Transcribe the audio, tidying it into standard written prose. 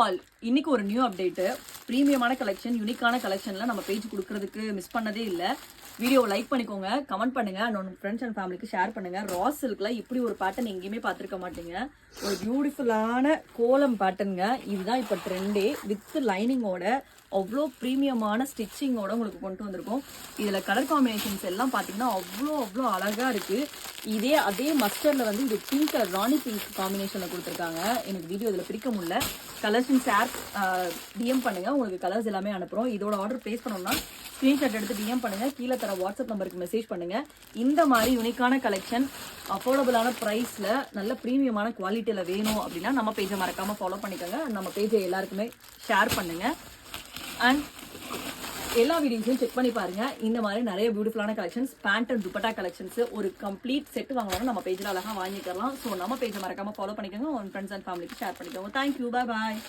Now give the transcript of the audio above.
All இன்னைக்கு ஒரு new update. ப்ரீமியமான collection, யூனிக்கான கலெக்ஷன்லாம் நம்ம பேஜ் கொடுக்கறதுக்கு மிஸ் பண்ணதே இல்லை. வீடியோ லைக் பண்ணிக்கோங்க, கமெண்ட் பண்ணுங்க, அண்ட் ஃப்ரெண்ட்ஸ் அண்ட் ஃபேமிலிக்கு ஷேர் பண்ணுங்க. ரா சில்க்ல இப்படி ஒரு பேட்டர்ன் எங்கேயுமே பார்த்துருக்க மாட்டீங்க. ஒரு பியூட்டிஃபுல்லான கோலம் பேட்டர்னுங்க. இதுதான் இப்போ ட்ரெண்டே. வித் லைனிங்கோட அவ்வளோ ப்ரீமியமான ஸ்டிச்சிங்கோட உங்களுக்கு கொண்டு வந்திருக்கோம். இதில் கலர் காம்பினேஷன்ஸ் எல்லாம் பார்த்தீங்கன்னா அவ்வளோ அழகாக இருக்குது. அதே மஸ்டர்டில் வந்து இது பிங்க் கலர், ராணி பிங்க் காம்பினேஷனில் கொடுத்துருக்காங்க. எனக்கு வீடியோ இதில் பிரிக்க முடியல. கலர்ஸும் ஷேர் டிஎம் பண்ணுங்கள், உங்களுக்கு கலர்ஸ் எல்லாமே அனுப்புகிறோம். இதோட ஆர்டர் ப்ளேஸ் பண்ணோம்னா ஸ்க்ரீன்ஷாட் எடுத்து டிஎம் பண்ணுங்கள், கீழே தர வாட்ஸ்அப் நம்பருக்கு மெசேஜ் பண்ணுங்கள். இந்த மாதிரி யூனிக்கான கலெக்ஷன் அஃபோர்டபுளான ப்ரைஸில் நல்ல ப்ரீமியமான குவாலிட்டியில் வேணும் அப்படின்னா நம்ம பேஜை மறக்காமல் ஃபாலோ பண்ணிக்கோங்க. நம்ம பேஜை எல்லாருக்குமே ஷேர் பண்ணுங்கள். அண்ட் எல்லா வீடியோஸையும் செக் பண்ணி பாருங்க. இந்த மாதிரி நிறைய பியூட்டிஃபுல்லான collections, pant and dupatta collections, ஒரு கம்ப்ளீட் செட் வாங்கணும் நம்ம பேஜில் அழகாக வாங்கிக்கலாம். ஸோ நம்ம பேஜை மறக்காமல் ஃபாலோ பண்ணிக்கோங்க, உங்கள் ஃப்ரெண்ட்ஸ் அண்ட் ஃபேமிலிக்கு ஷேர் பண்ணிக்கோங்க. தேங்க்யூ, பாய்.